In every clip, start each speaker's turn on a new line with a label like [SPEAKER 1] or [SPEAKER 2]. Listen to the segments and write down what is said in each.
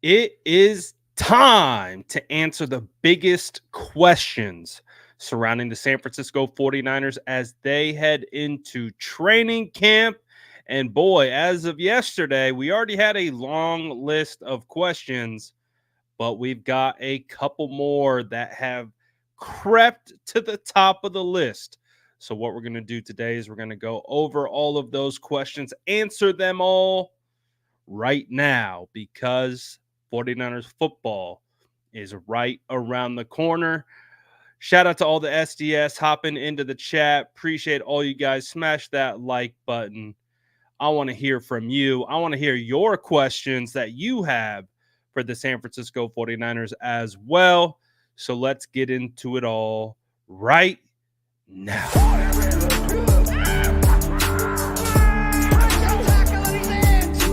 [SPEAKER 1] It is time to answer the biggest questions surrounding the San Francisco 49ers as they head into training camp. And boy, as of yesterday, we already had a long list of questions, but we've got a couple more that have crept to the top of the list. So, what we're going to do today is we're going to go over all of those questions, answer them all right now because 49ers football is right around the corner. Shout out to all the SDS hopping into the chat. Appreciate all you guys. Smash that like button. I want to hear from you. I want to hear your questions that you have for the San Francisco 49ers as well. So let's get into it all right now.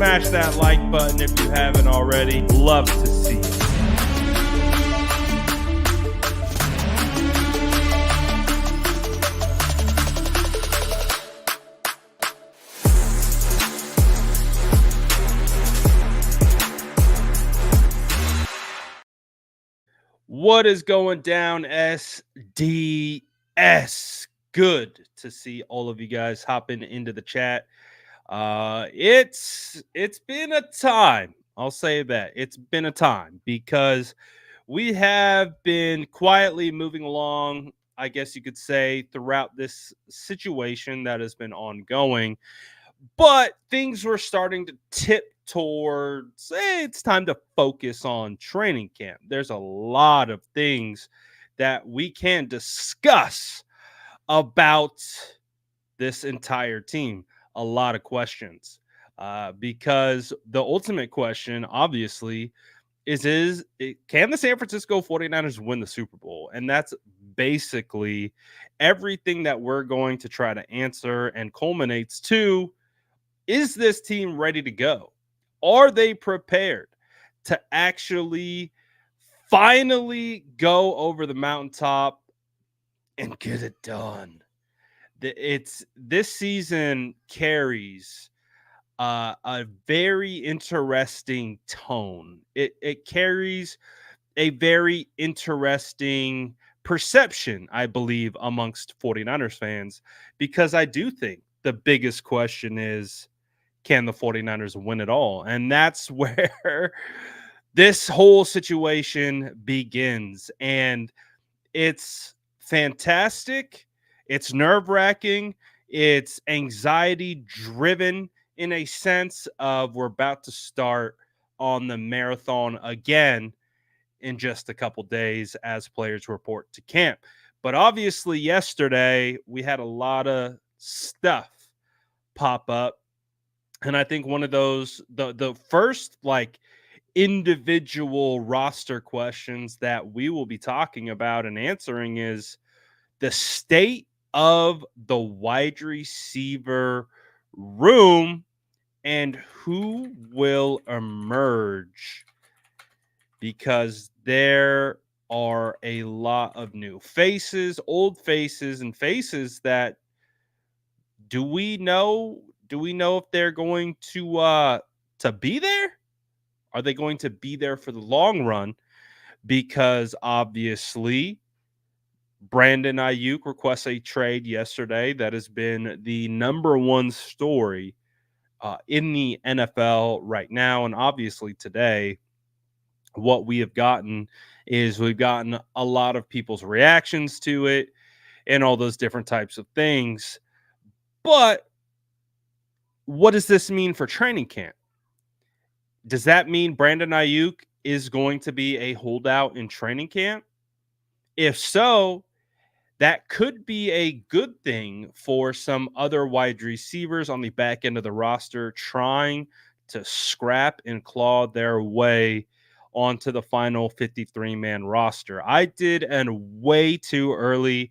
[SPEAKER 1] Smash that like button if you haven't already. Love to see it. What is going down, SDS? Good to see all of you guys hopping into the chat. It's been a time. I'll say that it's been a time because we have been quietly moving along, I guess you could say, throughout this situation that has been ongoing. But things were starting to tip towards, hey, it's time to focus on training camp. There's a lot of things that we can discuss about this entire team. A lot of questions. Because the ultimate question, obviously, can the San Francisco 49ers win the Super Bowl? And that's basically everything that we're going to try to answer and culminates to, is this team ready to go? Are they prepared to actually finally go over the mountaintop and get it done? It's this season carries a very interesting tone. It carries a very interesting perception, I believe, amongst 49ers fans, because I do think the biggest question is, can the 49ers win it all? And that's where this whole situation begins. And it's fantastic. It's nerve wracking. It's anxiety driven in a sense of we're about to start on the marathon again in just a couple days as players report to camp. But obviously, yesterday we had a lot of stuff pop up. And I think one of those, the first like individual roster questions that we will be talking about and answering is the state of the wide receiver room and who will emerge, because there are a lot of new faces, old faces, and faces that do we know if they're going to be there? Are they going to be there for the long run? Because obviously Brandon Aiyuk requests a trade yesterday. That has been the number one story in the NFL right now. And obviously today, what we have gotten is we've gotten a lot of people's reactions to it and all those different types of things. But what does this mean for training camp? Does that mean Brandon Aiyuk is going to be a holdout in training camp? If so, that could be a good thing for some other wide receivers on the back end of the roster trying to scrap and claw their way onto the final 53-man roster. I did an way too early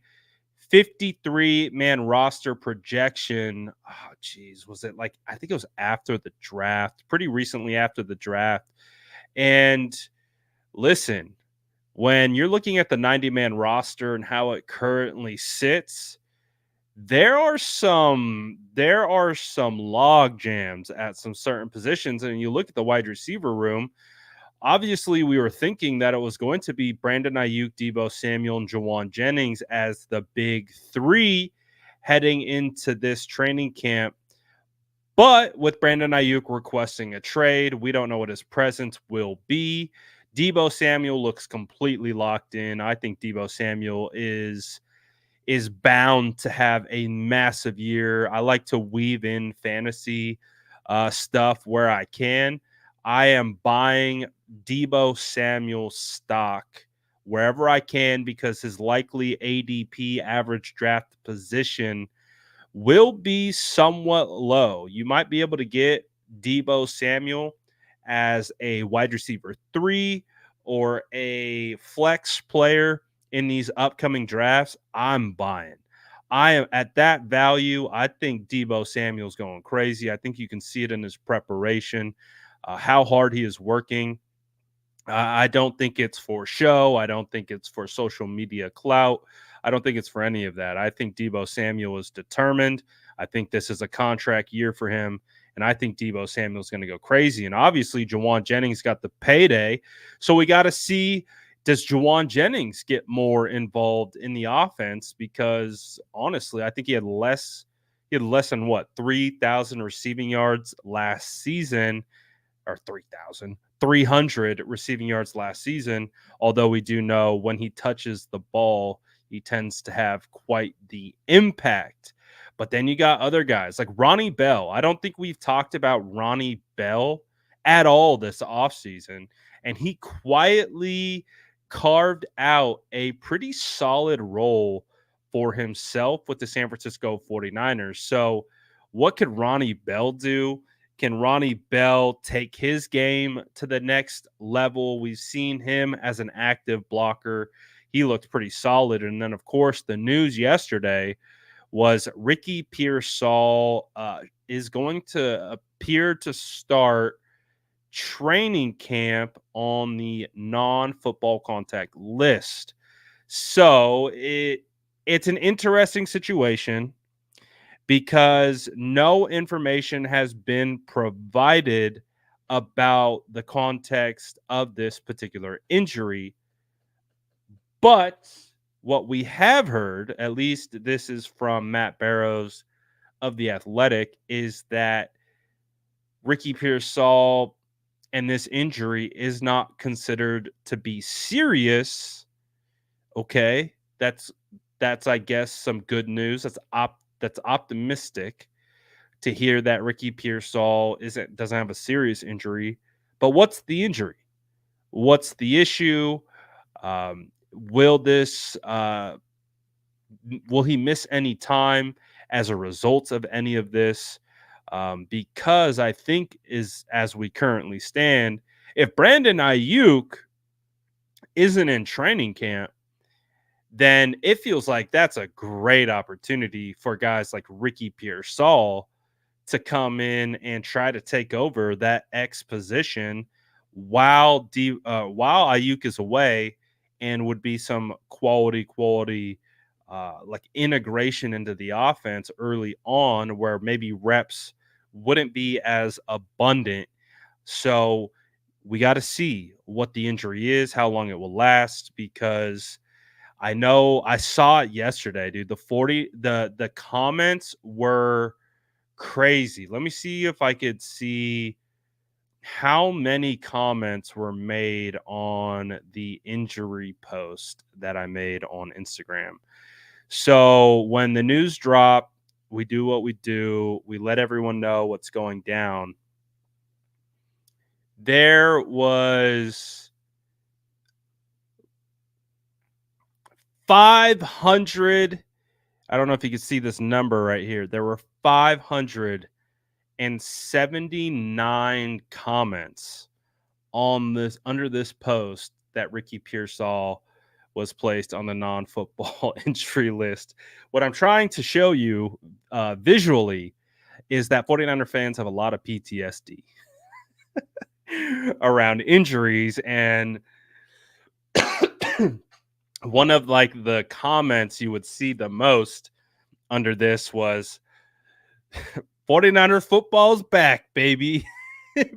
[SPEAKER 1] 53-man roster projection. Oh, geez. Was it like, I think it was after the draft, pretty recently after the draft. And listen, when you're looking at the 90-man roster and how it currently sits, there are some log jams at some certain positions. And you look at the wide receiver room, obviously we were thinking that it was going to be Brandon Ayuk, Debo Samuel, and Jawan Jennings as the big three heading into this training camp. But with Brandon Ayuk requesting a trade, we don't know what his presence will be. Debo Samuel looks completely locked in. I think Debo Samuel is bound to have a massive year. I like to weave in fantasy stuff where I can. I am buying Debo Samuel stock wherever I can because his likely ADP average draft position will be somewhat low. You might be able to get Debo Samuel as a wide receiver 3 or a flex player in these upcoming drafts. I'm buying. I am at that value. I think Debo Samuel's going crazy. I think you can see it in his preparation, how hard he is working. I don't think it's for show. I don't think it's for social media clout. I don't think it's for any of that. I think Debo Samuel is determined. I think this is a contract year for him. And I think Debo Samuel is going to go crazy. And obviously, Jawan Jennings got the payday. So we got to see, does Jawan Jennings get more involved in the offense? Because honestly, I think he had less than what, 3,000 receiving yards last season, or 3,300 receiving yards last season. Although we do know when he touches the ball, he tends to have quite the impact. But then you got other guys like Ronnie Bell. I don't think we've talked about Ronnie Bell at all this offseason. And he quietly carved out a pretty solid role for himself with the San Francisco 49ers. So, what could Ronnie Bell do? Can Ronnie Bell take his game to the next level? We've seen him as an active blocker. He looked pretty solid. And then, of course, the news yesterday was Ricky Pearsall is going to appear to start training camp on the non-football contact list. So it's an interesting situation because no information has been provided about the context of this particular injury. But what we have heard, at least this is from Matt Barrows of The Athletic, is that Ricky Pearsall and this injury is not considered to be serious. Okay, that's I guess some good news. That's optimistic to hear that Ricky Pearsall doesn't have a serious injury. But what's the injury? What's the issue? Will this will he miss any time as a result of any of this? Because I think is as we currently stand, if Brandon Ayuk isn't in training camp, then it feels like that's a great opportunity for guys like Ricky Pearsall to come in and try to take over that X position while Ayuk is away, and would be some quality like integration into the offense early on where maybe reps wouldn't be as abundant. So we got to see what the injury is, how long it will last, because I know I saw it yesterday, dude. The comments were crazy. Let me see if I could see how many comments were made on the injury post that I made on Instagram. So when the news dropped, we do what we do. We let everyone know what's going down. There was 500. I don't know if you can see this number right here. There were 579 comments on this under this post that Ricky Pearsall was placed on the non-football injury list. What I'm trying to show you visually is that 49er fans have a lot of PTSD around injuries, and one of like the comments you would see the most under this was 49er football's back, baby.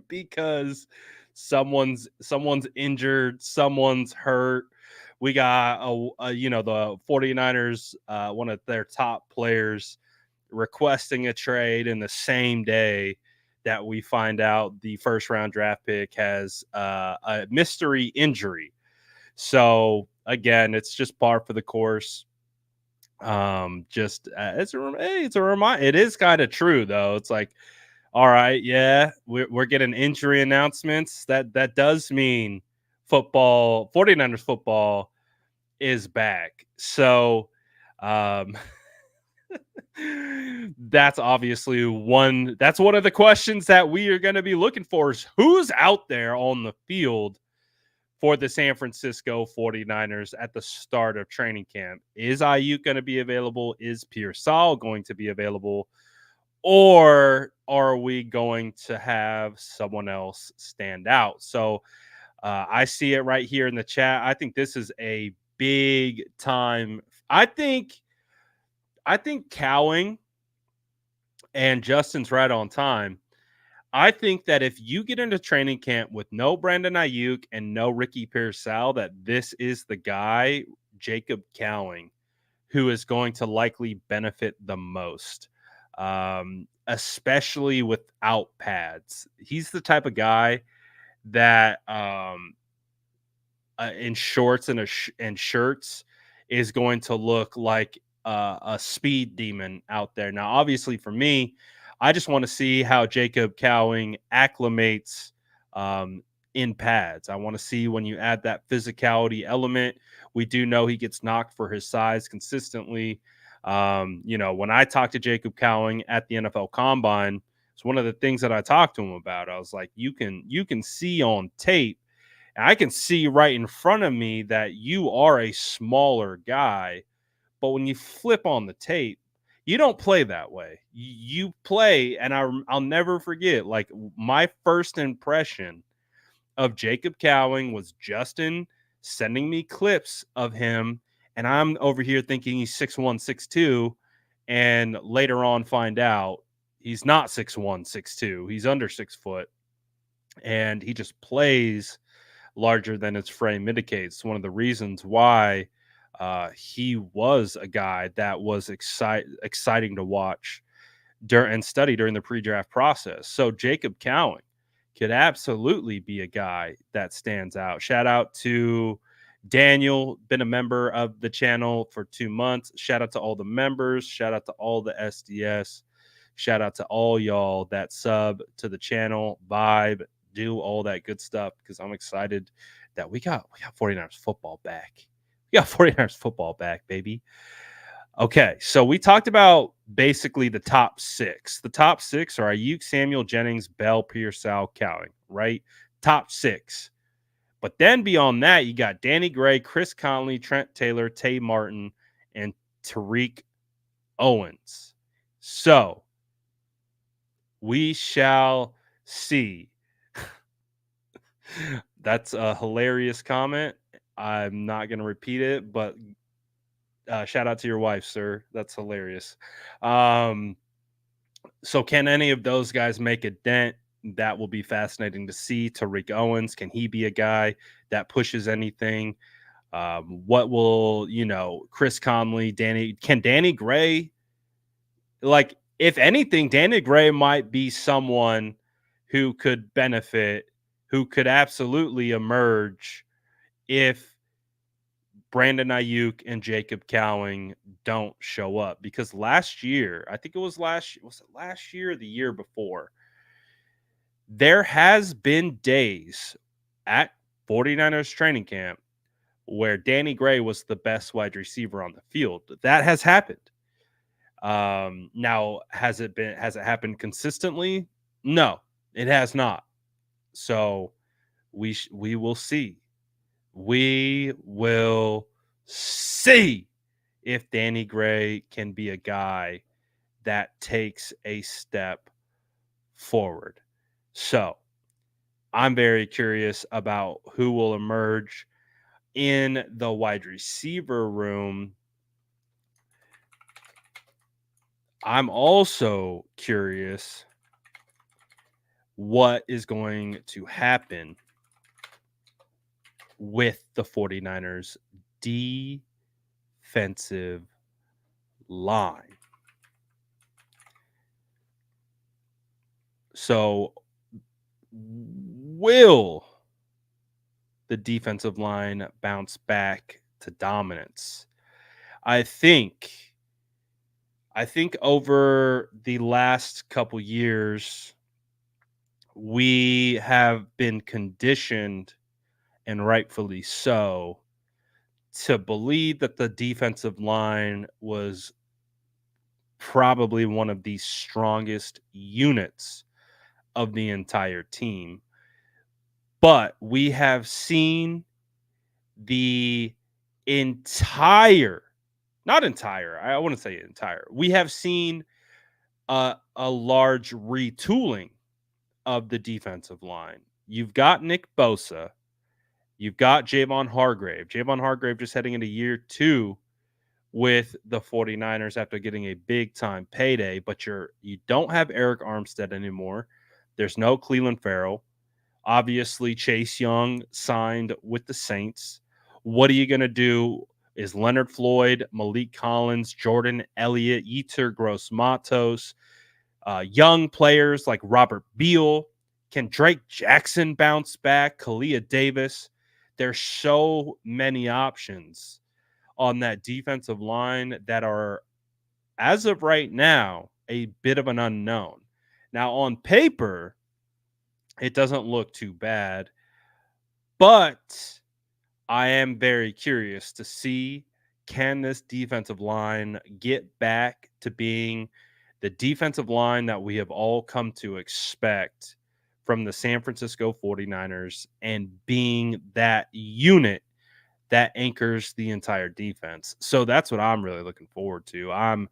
[SPEAKER 1] Because someone's injured, someone's hurt. We got the 49ers, one of their top players requesting a trade in the same day that we find out the first round draft pick has a mystery injury. So again, it's just par for the course. Just it's a reminder. It is kind of true though. It's like, all right, yeah, we're getting injury announcements. That does mean 49ers football is back. So um that's obviously that's one of the questions that we are going to be looking for is who's out there on the field for the San Francisco 49ers at the start of training camp. Is Aiyuk going to be available? Is Pearsall going to be available? Or are we going to have someone else stand out? So I see it right here in the chat. I think this is a big time. I think Cowing and Justin's right on time. I think that if you get into training camp with no Brandon Aiyuk and no Ricky Pearsall, that this is the guy, Jacob Cowing, who is going to likely benefit the most, especially without pads. He's the type of guy that in shorts and shirts is going to look like a speed demon out there. Now, obviously, for me, I just want to see how Jacob Cowing acclimates in pads. I want to see when you add that physicality element. We do know he gets knocked for his size consistently. When I talked to Jacob Cowing at the NFL Combine, it's one of the things that I talked to him about. I was like, you can see on tape, and I can see right in front of me that you are a smaller guy, but when you flip on the tape, you don't play that way. You play, and I'll never forget, like, my first impression of Jacob Cowing was Justin sending me clips of him, and I'm over here thinking he's 6'1", 6'2", and later on find out he's not 6'1", 6'2". He's under 6 foot, and he just plays larger than its frame indicates. One of the reasons why he was a guy that was exciting to watch and study during the pre-draft process. So Jacob Cowing could absolutely be a guy that stands out. Shout out to Daniel, been a member of the channel for 2 months. Shout out to all the members. Shout out to all the SDS. Shout out to all y'all that sub to the channel, vibe, do all that good stuff, because I'm excited that we got 49ers football back. We got 49ers football back, baby. Okay, so we talked about basically the top six. The top six are Aiyuk, Samuel, Jennings, Bell, Pearsall, Cowing, right? Top six. But then beyond that, you got Danny Gray, Chris Conley, Trent Taylor, Tay Martin, and Tariq Owens. So we shall see. That's a hilarious comment. I'm not going to repeat it, but shout out to your wife, sir. That's hilarious. So can any of those guys make a dent? That will be fascinating to see. Tariq Owens, can he be a guy that pushes anything? What will, Chris Conley, Danny Gray, like, if anything, Danny Gray might be someone who could benefit, who could absolutely emerge if Brandon Aiyuk and Jacob Cowing don't show up. Because last year, I think it was last year or the year before, there has been days at 49ers training camp where Danny Gray was the best wide receiver on the field. That has happened. Now, has it happened consistently? No, it has not. So we will see. We will see if Danny Gray can be a guy that takes a step forward. So I'm very curious about who will emerge in the wide receiver room. I'm also curious what is going to happen with the 49ers defensive line. So, will the defensive line bounce back to dominance? I think I think over the last couple years we have been conditioned, and rightfully so, to believe that the defensive line was probably one of the strongest units of the entire team. But we have seen the entire, not entire, I wouldn't say entire, we have seen a large retooling of the defensive line. You've got Nick Bosa, you've got Javon Hargrave. Javon Hargrave just heading into year two with the 49ers after getting a big time payday, but you don't have Eric Armstead anymore. There's no Cleveland Farrell. Obviously, Chase Young signed with the Saints. What are you going to do? Is Leonard Floyd, Malik Collins, Jordan Elliott, Yetur Gross Matos, young players like Robert Beal? Can Drake Jackson bounce back? Kalia Davis? There's so many options on that defensive line that are, as of right now, a bit of an unknown. Now, on paper, it doesn't look too bad, but I am very curious to see, can this defensive line get back to being the defensive line that we have all come to expect from the San Francisco 49ers and being that unit that anchors the entire defense. So that's what I'm really looking forward to. I'm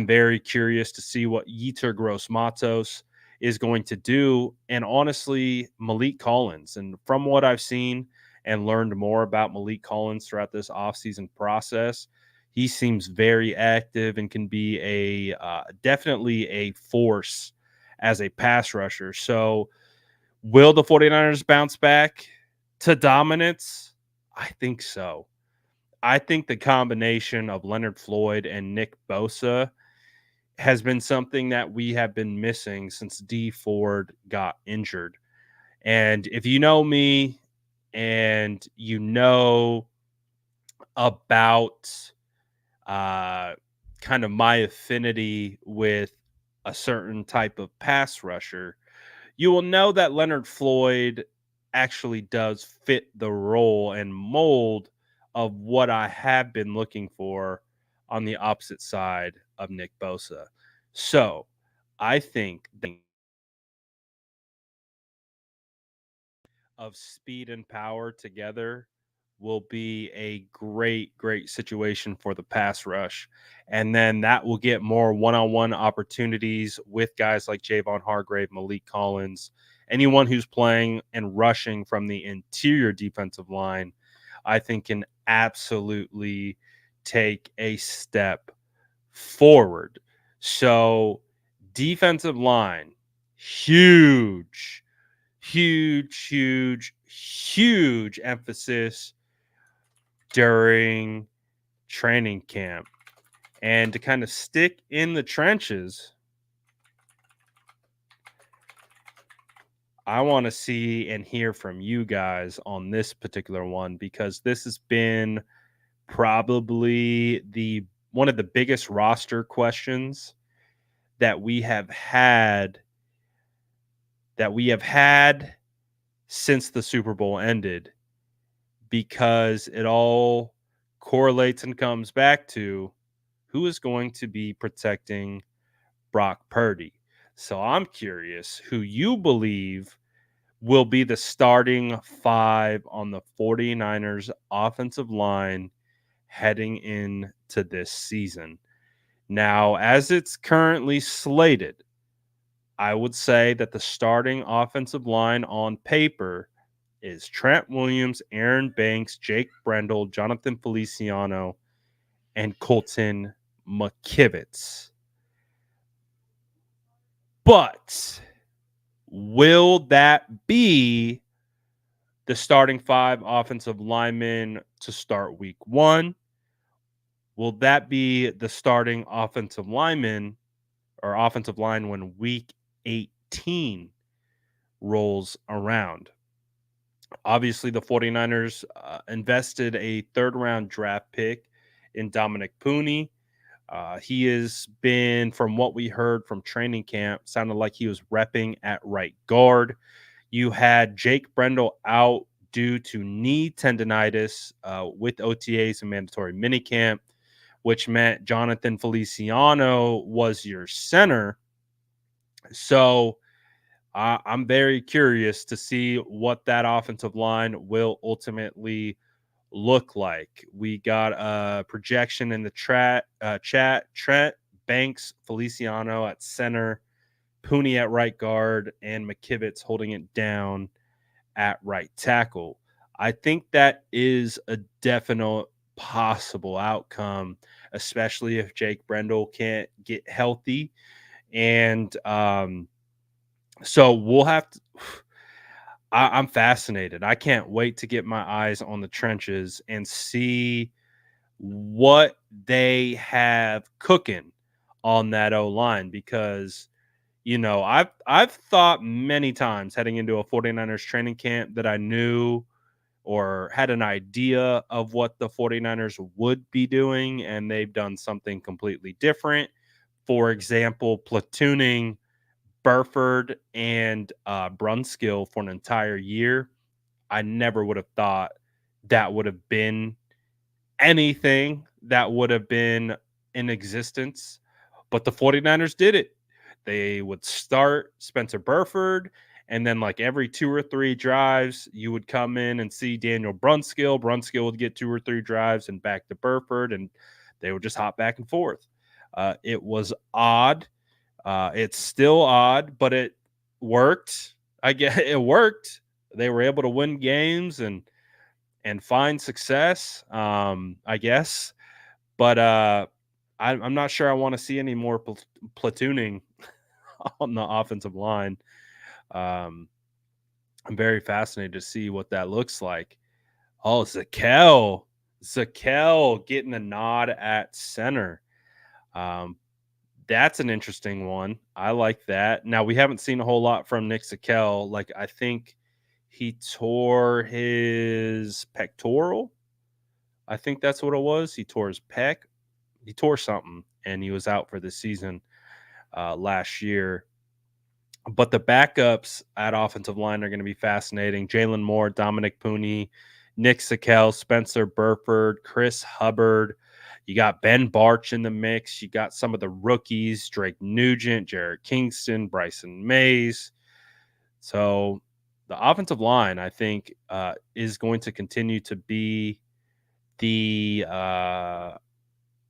[SPEAKER 1] very curious to see what Yetur Gross Matos is going to do, and honestly, Malik Collins. And from what I've seen and learned more about Malik Collins throughout this offseason process, he seems very active and can be a definitely a force as a pass rusher. So will the 49ers bounce back to dominance? I think so. I think the combination of Leonard Floyd and Nick Bosa has been something that we have been missing since D Ford got injured. And if you know me and you know about kind of my affinity with a certain type of pass rusher, you will know that Leonard Floyd actually does fit the role and mold of what I have been looking for on the opposite side of Nick Bosa. So I think that of speed and power together will be a great, great situation for the pass rush. And then that will get more one on one opportunities with guys like Javon Hargrave, Malik Collins, anyone who's playing and rushing from the interior defensive line, I think can absolutely take a step forward. So, defensive line, huge, huge, huge, huge emphasis during training camp. And to kind of stick in the trenches, I want to see and hear from you guys on this particular one, because this has been probably the one of the biggest roster questions that we have had since the Super Bowl ended, because it all correlates and comes back to who is going to be protecting Brock Purdy. So I'm curious who you believe will be the starting five on the 49ers offensive line heading into this season. Now, as it's currently slated, I would say that the starting offensive line on paper is Trent Williams, Aaron Banks, Jake Brendel, Jonathan Feliciano, and Colton McKivitz. But Will that be the starting five offensive linemen to start week one? Will that be the starting offensive lineman or offensive line when week 18 rolls around? Obviously, the 49ers invested a third round draft pick in Dominic Pooney. He has been, from what we heard from training camp, sounded like he was repping at right guard. You had Jake Brendel out due to knee tendonitis with OTAs and mandatory minicamp, which meant Jonathan Feliciano was your center. So I'm very curious to see what that offensive line will ultimately look like. We got a projection in the chat. Trent Banks, Feliciano at center, Pooney at right guard, and McKivitz holding it down at right tackle. I think that is a definite possible outcome, especially if Jake Brendel can't get healthy. And so we'll have to. I'm fascinated. I can't wait to get my eyes on the trenches and see what they have cooking on that O line because I've thought many times heading into a 49ers training camp that I knew or had an idea of what the 49ers would be doing, and they've done something completely different. For example, platooning Burford and Brunskill for an entire year. I never would have thought that would have been anything that would have been in existence, but the 49ers did it. They would start Spencer Burford, and then like every 2 or 3 drives, you would come in and see Daniel Brunskill. Brunskill would get 2 or 3 drives and back to Burford, and they would just hop back and forth. It was odd. It's still odd, but it worked. I guess it worked. They were able to win games and find success. I guess, but I'm not sure I want to see any more platooning on the offensive line. Um, I'm very fascinated to see what that looks like. Oh, Zakel getting the nod at center. Um, that's an interesting one. I like that. Now we haven't seen a whole lot from Nick Zakel. Like I think he tore his pectoral. I think that's what it was. He tore his pec. He tore something, and he was out for the season last year. But the backups at offensive line are going to be fascinating. Jalen Moore, Dominic Pooney, Nick Zakel, Spencer Burford, Chris Hubbard. You got Ben Barch in the mix. You got some of the rookies, Drake Nugent, Jared Kingston, Bryson Mays. So the offensive line, I think, is going to continue to be the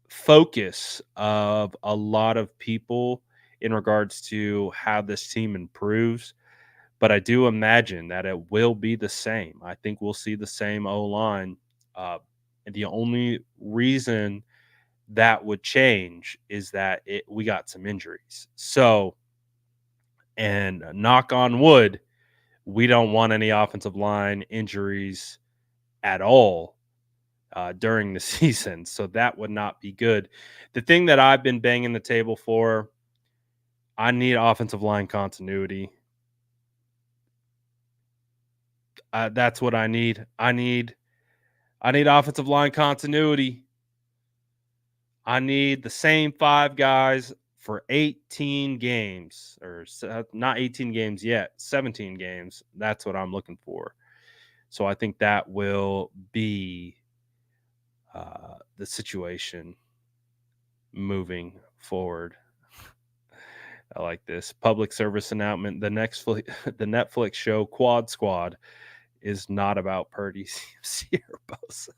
[SPEAKER 1] focus of a lot of people in regards to how this team improves. But I do imagine that it will be the same. I think we'll see the same O line. And the only reason that would change is that we got some injuries. So, and knock on wood, we don't want any offensive line injuries at all during the season. So that would not be good. The thing that I've been banging the table for, I need offensive line continuity. That's what I need. I need offensive line continuity. I need the same 5 guys for 18 games, or not 18 games yet, 17 games. That's what I'm looking for. So I think that will be the situation moving forward. I like this public service announcement. The the Netflix show Quad Squad is not about Purdy Bosa.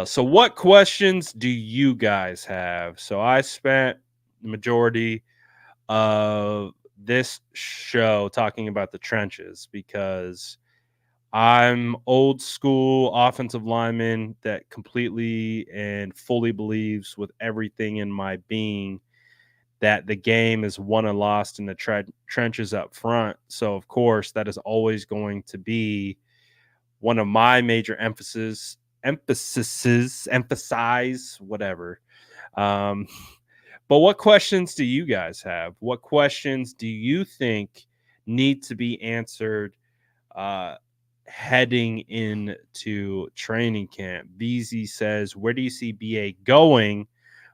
[SPEAKER 1] So what questions do you guys have? So I spent the majority of this show talking about the trenches because I'm old school offensive lineman that completely and fully believes with everything in my being that the game is won and lost in the trenches up front. So, of course, that is always going to be one of my major emphasize, whatever. Um, but what questions do you guys have? What questions do you think need to be answered uh, heading into training camp? BZ says, where do you see BA going,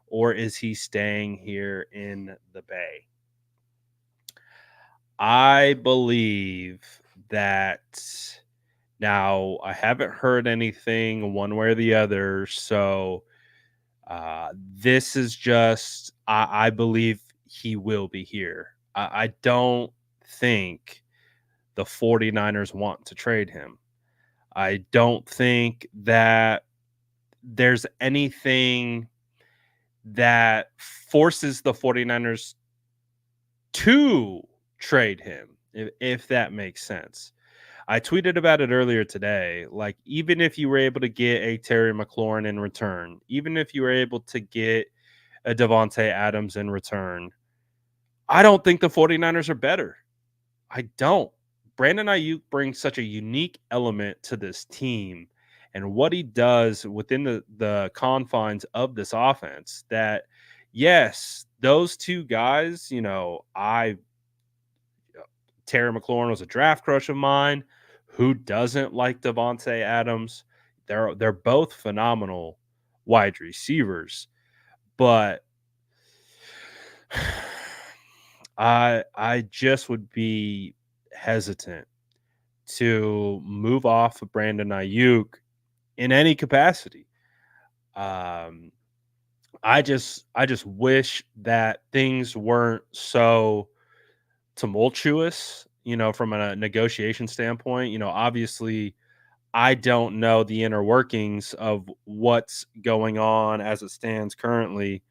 [SPEAKER 1] or is he staying here in the Bay? I believe that now I haven't heard anything one way or the other. So this is just, I believe he will be here. I don't think the 49ers want to trade him. I don't think that there's anything that forces the 49ers to trade him, if that makes sense. I tweeted about it earlier today. Like, even if you were able to get a Terry McLaurin in return, even if you were able to get a Devontae Adams in return, I don't think the 49ers are better. I don't. Brandon Aiyuk brings such a unique element to this team and what he does within the confines of this offense that, yes, those two guys, Terry McLaurin was a draft crush of mine. Who doesn't like Devontae Adams? They're both phenomenal wide receivers, but I just would be hesitant to move off of Brandon Ayuk in any capacity. Um, I just wish that things weren't so tumultuous, from a negotiation standpoint. Obviously, I don't know the inner workings of what's going on as it stands currently,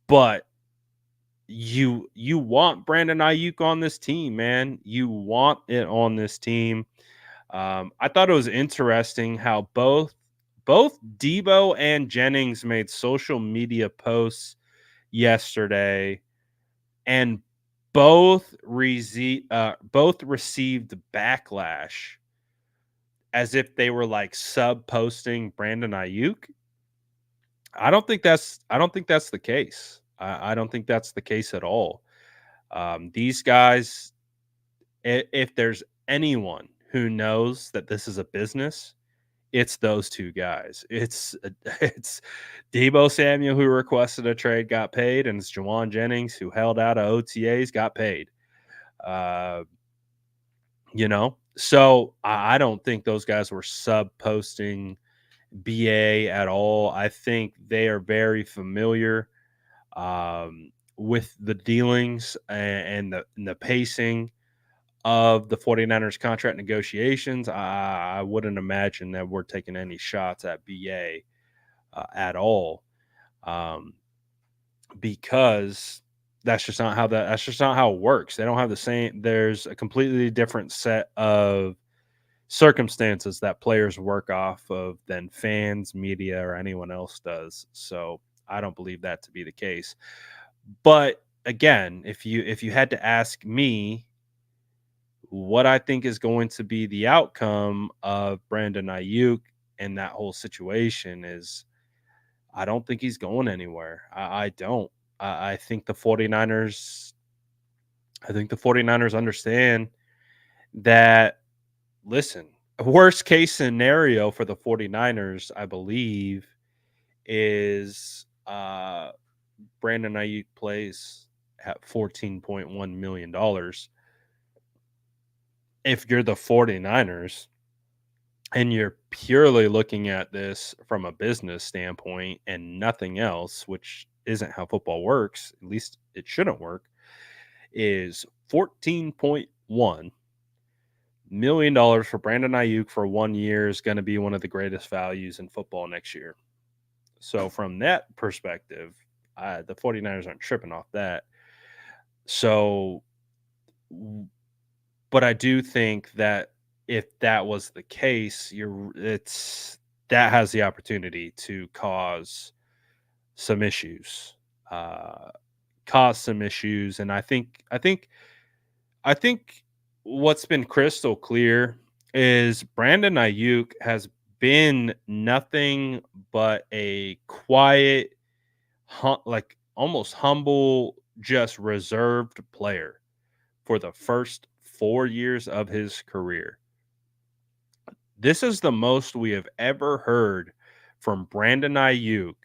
[SPEAKER 1] but you want Brandon Ayuk on this team, man. You want it on this team. I thought it was interesting how both Debo and Jennings made social media posts yesterday, and both received backlash as if they were like sub posting Brandon Ayuk. I don't think that's the case. I don't think that's the case at all. These guys, if there's anyone who knows that this is a business, it's those two guys. It's Debo Samuel, who requested a trade, got paid, and it's Jawan Jennings, who held out of OTAs, got paid. Uh, so I don't think those guys were sub posting BA at all. I think they are very familiar with the dealings and the pacing of the 49ers contract negotiations. I wouldn't imagine that we're taking any shots at BA at all, um, because that's just not how it works. They don't have the same. There's a completely different set of circumstances that players work off of than fans, media, or anyone else does. So I don't believe that to be the case. But again, if you had to ask me what I think is going to be the outcome of Brandon Ayuk and that whole situation is, I don't think he's going anywhere. I don't. I think the 49ers understand that, listen, worst case scenario for the 49ers, I believe, is Brandon Ayuk plays at $14.1 million. If you're the 49ers and you're purely looking at this from a business standpoint and nothing else, which isn't how football works, at least it shouldn't work, is $14.1 million for Brandon Ayuk for 1 year is going to be one of the greatest values in football next year. So from that perspective, the 49ers aren't tripping off that. So, but I do think that if that was the case, that has the opportunity to cause some issues. Uh, caused some issues, and I think what's been crystal clear is Brandon Ayuk has been nothing but a quiet, like almost humble, just reserved player for the first 4 years of his career. This is the most we have ever heard from Brandon Ayuk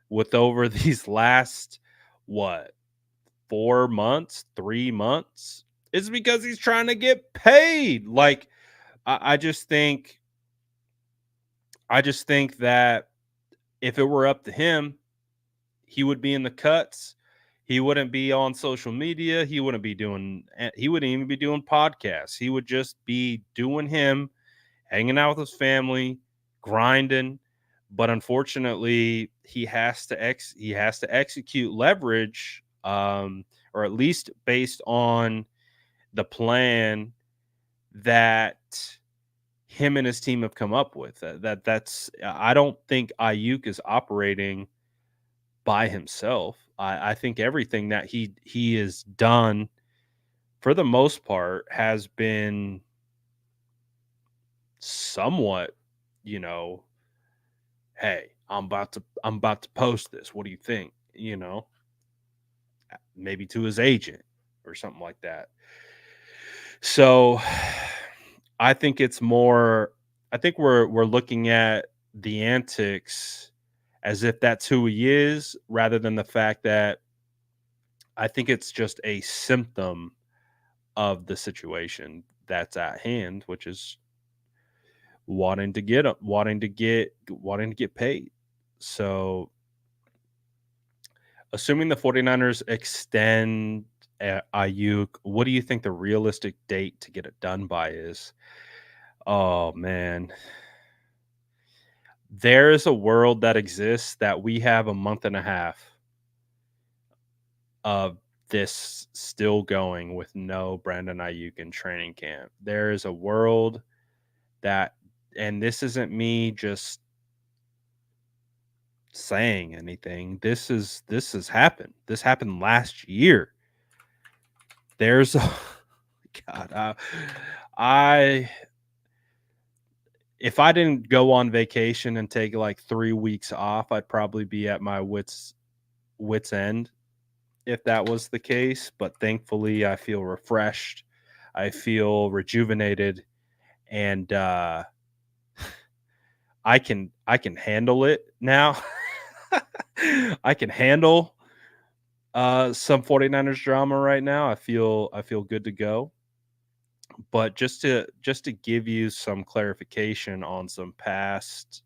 [SPEAKER 1] with over these last, what, 4 months, 3 months. It's because he's trying to get paid. Like, I just think, that if it were up to him, he would be in the cuts. He wouldn't be on social media. He wouldn't even be doing podcasts. He would just be doing him, hanging out with his family, grinding. But unfortunately, he has to execute leverage, or at least based on the plan that him and his team have come up with. That's I don't think Ayuk is operating by himself. I think everything that he has done for the most part has been somewhat, you know, hey, I'm about to post this. What do you think? Maybe to his agent or something like that. So I think it's more I think we're looking at the antics as if that's who he is, rather than the fact that I think it's just a symptom of the situation that's at hand, which is wanting to get paid. So, assuming the 49ers extend Ayuk, what do you think the realistic date to get it done by is? Oh man, there is a world that exists that we have a month and a half of this still going with no Brandon Ayuk in training camp. There is a world that, and this isn't me just saying anything. This has happened. This happened last year. There's a God. I If I didn't go on vacation and take like 3 weeks off, I'd probably be at my wits end if that was the case. But thankfully, I feel refreshed. I feel rejuvenated, and I can handle it now. I can handle some 49ers drama right now. I feel good to go. But just to give you some clarification on some past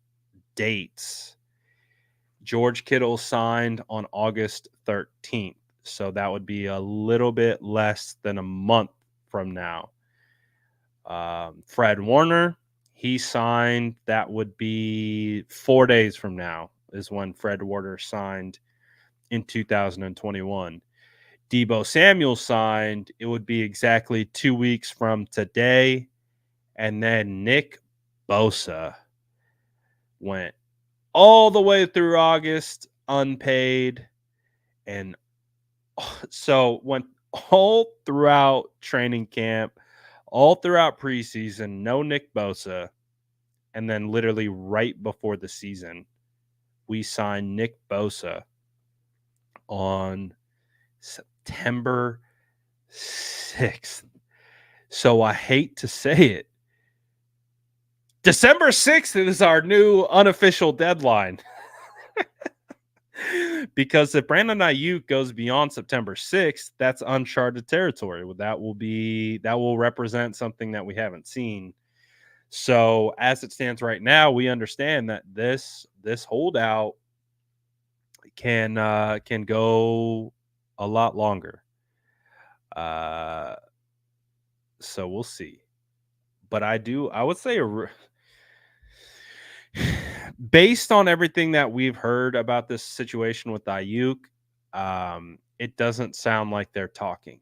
[SPEAKER 1] dates, George Kittle signed on August 13th. So that would be a little bit less than a month from now. Fred Warner, he signed, that would be 4 days from now, is when Fred Warner signed in 2021. Debo Samuel signed, it would be exactly 2 weeks from today. And then Nick Bosa went all the way through August unpaid. And so went all throughout training camp, all throughout preseason, no Nick Bosa. And then literally right before the season, we signed Nick Bosa on September 6th. So I hate to say it, December 6th is our new unofficial deadline. Because if Brandon Aiyuk goes beyond September 6th, that's uncharted territory. That will represent something that we haven't seen. So as it stands right now, we understand that this holdout can go a lot longer. So we'll see. But I would say based on everything that we've heard about this situation with Ayuk, it doesn't sound like they're talking.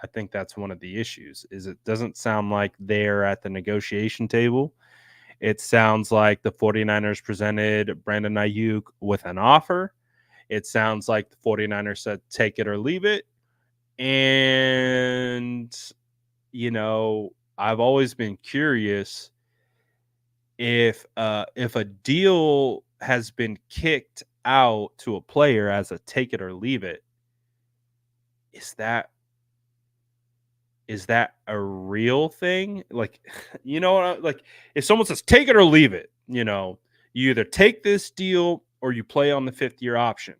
[SPEAKER 1] I think that's one of the issues. Is it doesn't sound like they're at the negotiation table. It sounds like the 49ers presented Brandon Ayuk with an offer. It sounds like the 49ers said take it or leave it. And, I've always been curious if a deal has been kicked out to a player as a take it or leave it, is that is that a real thing? Like, like if someone says take it or leave it, you either take this deal or you play on the fifth year option.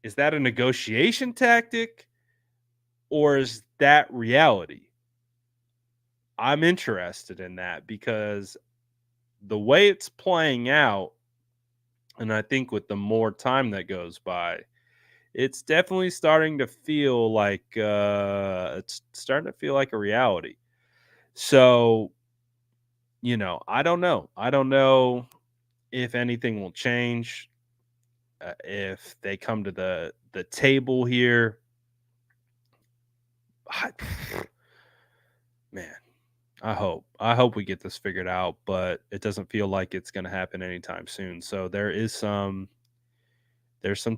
[SPEAKER 1] Is that a negotiation tactic or is that reality? I'm interested in that because the way it's playing out, and I think with the more time that goes by, it's definitely starting to feel like a reality. So, I don't know. I don't know if anything will change, if they come to the table here. I, man, I hope we get this figured out, but it doesn't feel like it's going to happen anytime soon. So there's some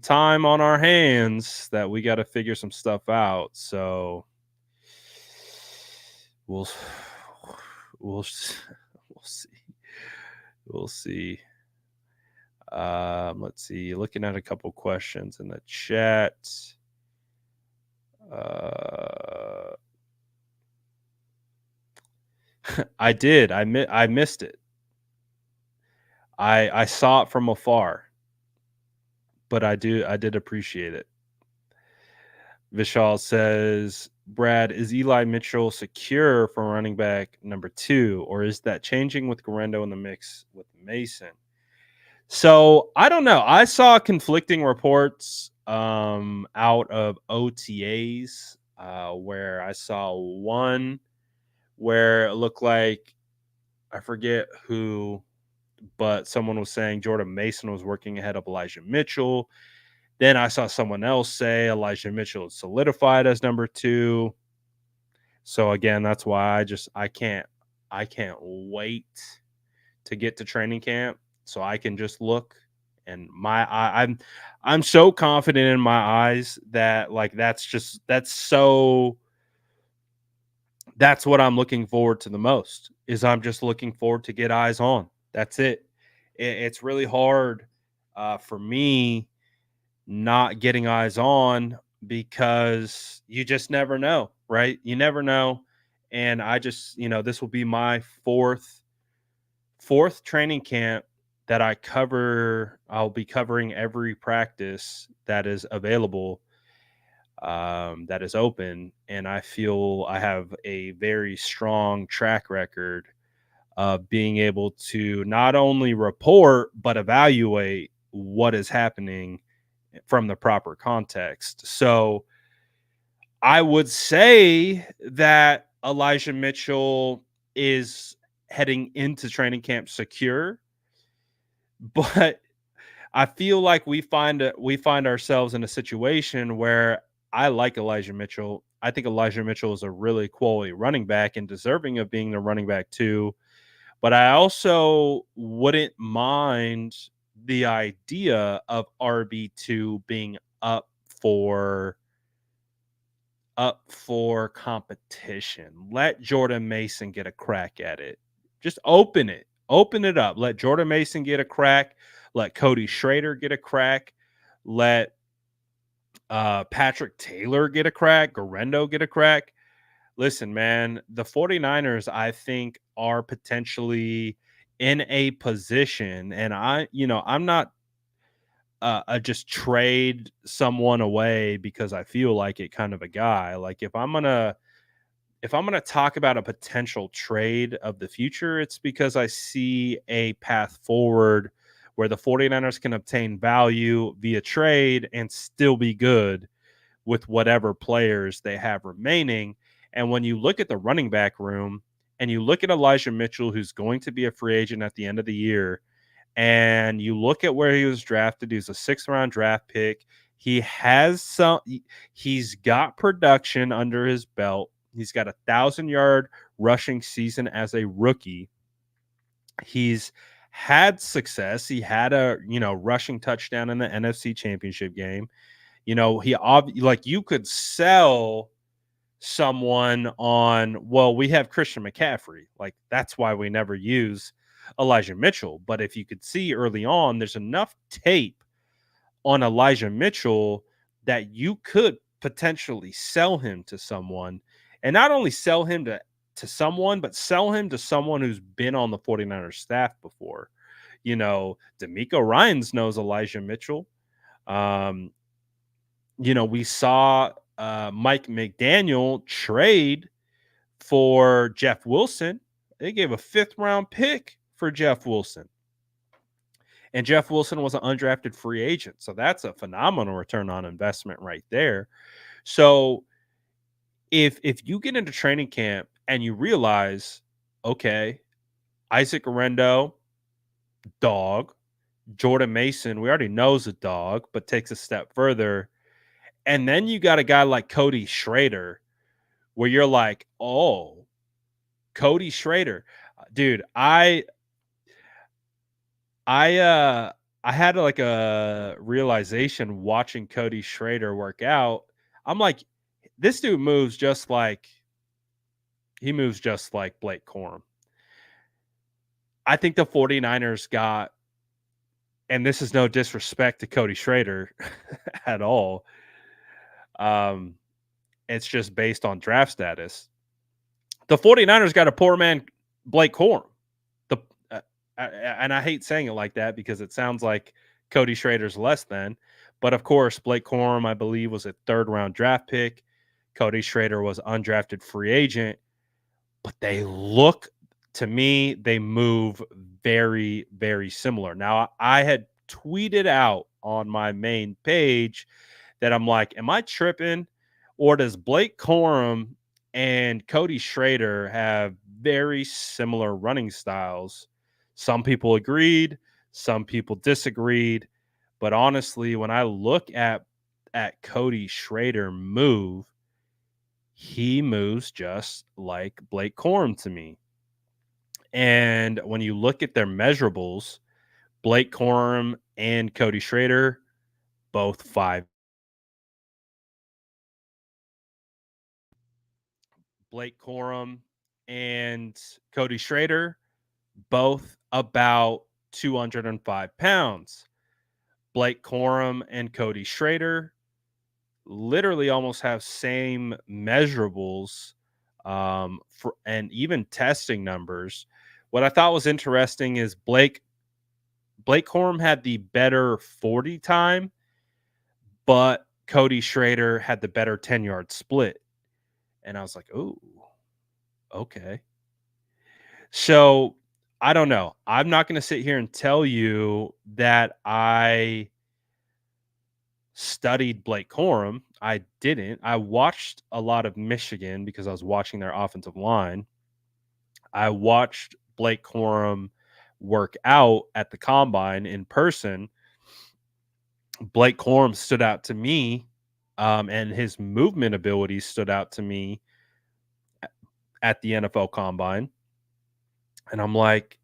[SPEAKER 1] time on our hands that we got to figure some stuff out. So we'll we'll we'll see. We'll see. Let's see. Looking at a couple questions in the chat. Uh, I did. I missed it. I saw it from afar, but I did appreciate it. Vishal says, Brad, is Eli Mitchell secure for running back number 2, or is that changing with Garendo in the mix with Mason? So I don't know. I saw conflicting reports out of OTAs where I saw one where it looked like, I forget who, but someone was saying Jordan Mason was working ahead of Elijah Mitchell. Then I saw someone else say Elijah Mitchell is solidified as number 2. So again, that's why I can't wait to get to training camp so I can just look, and I'm so confident in my eyes that like that's what I'm looking forward to the most, is I'm just looking forward to get eyes on. That's it. It's really hard for me not getting eyes on because you just never know, right? You never know. And I just, this will be my fourth training camp that I cover. I'll be covering every practice that is available, that is open, and I feel I have a very strong track record of being able to not only report but evaluate what is happening from the proper context. So I would say that Elijah Mitchell is heading into training camp secure, but I feel like we find ourselves in a situation where I like Elijah Mitchell. I think Elijah Mitchell is a really quality running back and deserving of being the running back too. But I also wouldn't mind the idea of RB2 being for up for competition. Let Jordan Mason get a crack at it. Just open it. Open it up. Let Jordan Mason get a crack. Let Cody Schrader get a crack. Let Patrick Taylor get a crack. Garendo get a crack. Listen, man, the 49ers, I think, are potentially in a position, and I'm not just trade someone away because I feel like it kind of a guy. Like if I'm gonna talk about a potential trade of the future, it's because I see a path forward where the 49ers can obtain value via trade and still be good with whatever players they have remaining. And when you look at the running back room and you look at Elijah Mitchell, who's going to be a free agent at the end of the year, and you look at where he was drafted, he's a sixth-round draft pick. He's got production under his belt. He's got 1,000-yard rushing season as a rookie. He's had success. He had a, rushing touchdown in the NFC Championship game. Like you could sell someone on, well, we have Christian McCaffrey. Like that's why we never use Elijah Mitchell. But if you could see early on, there's enough tape on Elijah Mitchell that you could potentially sell him to someone, and not only sell him to someone, but sell him to someone who's been on the 49ers staff before. D'Amico Ryans knows Elijah Mitchell. Um, we saw Mike McDaniel trade for Jeff Wilson. They gave a 5th-round pick for Jeff Wilson. And Jeff Wilson was an undrafted free agent. So that's a phenomenal return on investment right there. So if you get into training camp and you realize, okay, Isaac Arendo, dog, Jordan Mason, we already knows a dog, but takes a step further. And then you got a guy like Cody Schrader, where you're like, oh, Cody Schrader. Dude, I had like a realization watching Cody Schrader work out. I'm like, this dude moves just like Blake Corum. I think the 49ers got, and this is no disrespect to Cody Schrader at all. It's just based on draft status. The 49ers got a poor man Blake Corum. The and I hate saying it like that because it sounds like Cody Schrader's less than. But of course, Blake Corum, I believe, was a 3rd-round draft pick. Cody Schrader was undrafted free agent. But they look, to me, they move very, very similar. Now, I had tweeted out on my main page that I'm like, am I tripping? Or does Blake Corum and Cody Schrader have very similar running styles? Some people agreed, some people disagreed. But honestly, when I look at Cody Schrader move, he moves just like Blake Corum to me. And when you look at their measurables, Blake Corum and Cody Schrader, both 5. Blake Corum and Cody Schrader, both about 205 pounds. Blake Corum and Cody Schrader literally almost have same measurables and even testing numbers. What I thought was interesting is Blake Corum had the better 40 time, but Cody Schrader had the better 10-yard split. And I was like, "Oh, okay." So, I don't know. I'm not going to sit here and tell you that I studied Blake Corum. I didn't. I watched a lot of Michigan because I was watching their offensive line. I watched Blake Corum work out at the combine in person. Blake Corum stood out to me, and his movement abilities stood out to me at the NFL combine. And I'm like,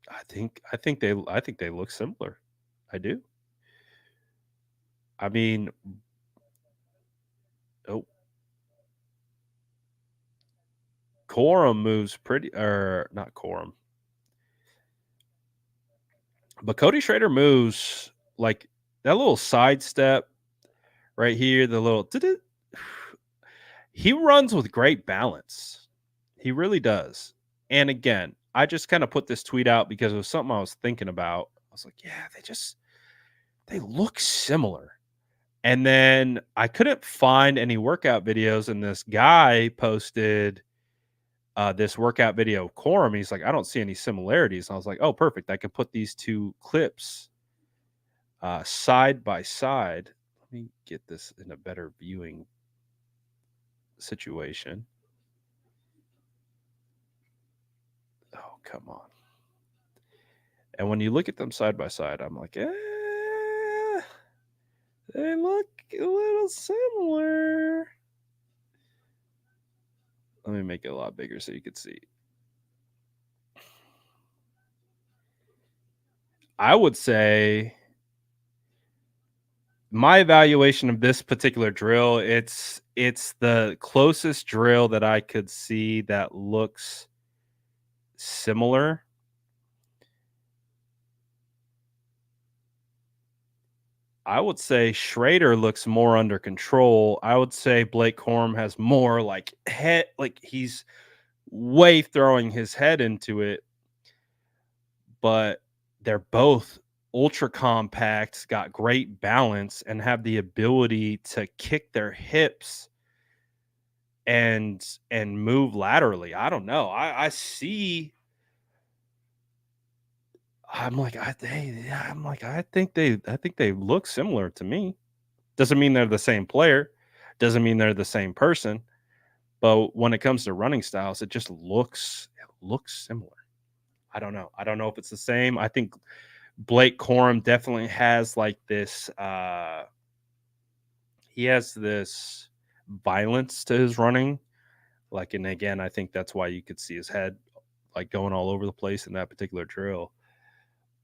[SPEAKER 1] I think they look similar. I do. I mean, oh, Corum moves pretty, or not Corum, but Cody Schrader moves like that little sidestep right here, the little he runs with great balance. He really does. And again, I just kind of put this tweet out because it was something I was thinking about. I was like, yeah, they look similar. And then I couldn't find any workout videos, and this guy posted this workout video of Corum. He's like, I don't see any similarities. And I was like, oh, perfect. I can put these two clips side by side. Let me get this in a better viewing situation. Oh, come on. And when you look at them side by side, I'm like, they look a little similar. Let me make it a lot bigger so you can see. I would say my evaluation of this particular drill, it's the closest drill that I could see that looks similar. I would say Schrader looks more under control. I would say Blake Corum has more like head, like he's way throwing his head into it, but they're both ultra compact, got great balance, and have the ability to kick their hips and move laterally. I don't know. I see. I think they look similar to me. Doesn't mean they're the same player. Doesn't mean they're the same person. But when it comes to running styles, it looks similar. I don't know. I don't know if it's the same. I think Blake Corum definitely has like this he has this violence to his running. Like, and again, I think that's why you could see his head like going all over the place in that particular drill.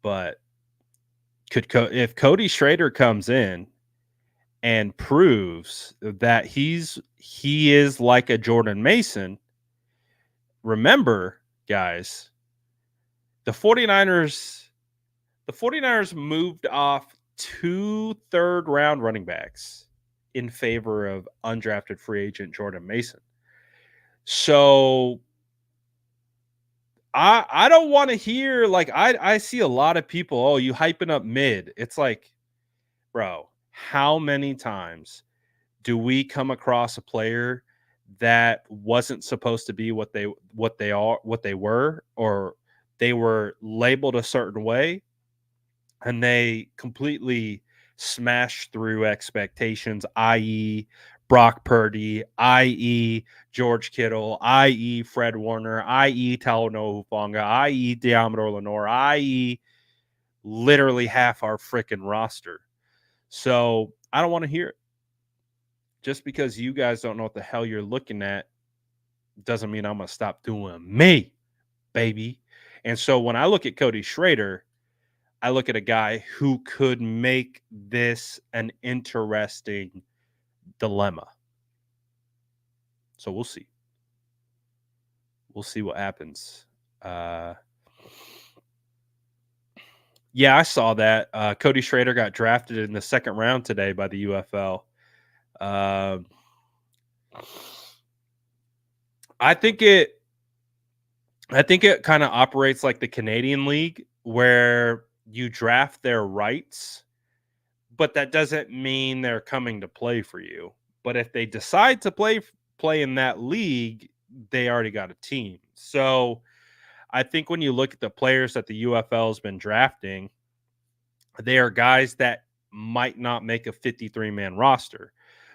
[SPEAKER 1] But if Cody Schrader comes in and proves that he is like a Jordan Mason, remember, guys, the 49ers the 49ers moved off two third round running backs in favor of undrafted free agent Jordan Mason. So I don't want to hear like I see a lot of people, oh, you hyping up mid. It's like, bro, how many times do we come across a player that wasn't supposed to be what they were, or they were labeled a certain way and they completely smashed through expectations, i.e., Brock Purdy, i.e., George Kittle, i.e., Fred Warner, i.e., Talanoa Hufanga, i.e., Deommodore Lenoir, i.e., literally half our freaking roster. So I don't want to hear it. Just because you guys don't know what the hell you're looking at doesn't mean I'm going to stop doing me, baby. And so when I look at Cody Schrader, I look at a guy who could make this an interesting dilemma. So we'll see. We'll see what happens. Uh, yeah, I saw that. Cody Schrader got drafted in the second round today by the UFL. Um, I think it. I think it kind of operates like the Canadian League, where you draft their rights, but that doesn't mean they're coming to play for you. But if they decide to play in that league, they already got a team. So I think when you look at the players that the UFL has been drafting, they are guys that might not make a 53-man roster.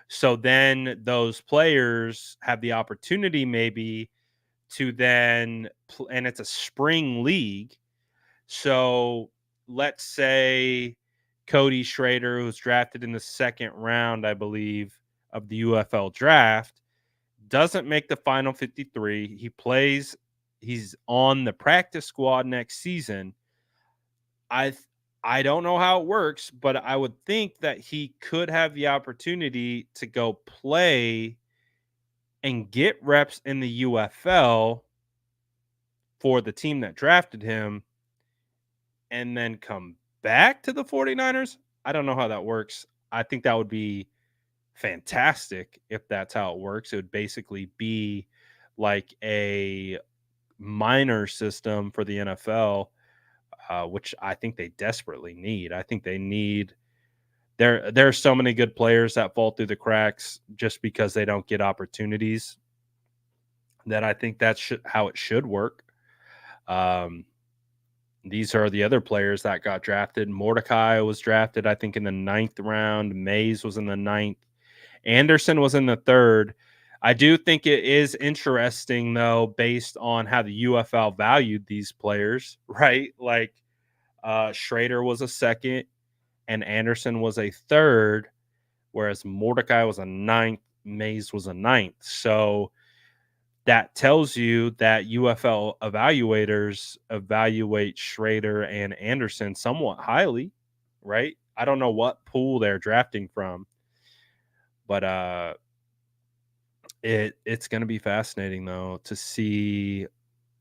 [SPEAKER 1] So then those players have the opportunity maybe to then, and it's a spring league. So let's say Cody Schrader, who's drafted in the second round, I believe, of the UFL draft, doesn't make the final 53. He's on the practice squad next season. I I don't know how it works, but I would think that he could have the opportunity to go play and get reps in the UFL for the team that drafted him and then come back to the 49ers. I don't know how that works. I think that would be fantastic if that's how it works. It would basically be like a minor system for the NFL, which I think they desperately need. I think they need there are so many good players that fall through the cracks just because they don't get opportunities, that I think that's how it should work. Um, these are the other players that got drafted. Mordecai was drafted, I think, in the ninth round. Mays was in the ninth. Anderson was in the third. I do think it is interesting, though, based on how the UFL valued these players, right? Like Schrader was a second and Anderson was a third, whereas Mordecai was a ninth, Mays was a ninth. So that tells you that UFL evaluators evaluate Schrader and Anderson somewhat highly, right? I don't know what pool they're drafting from, but it's going to be fascinating though to see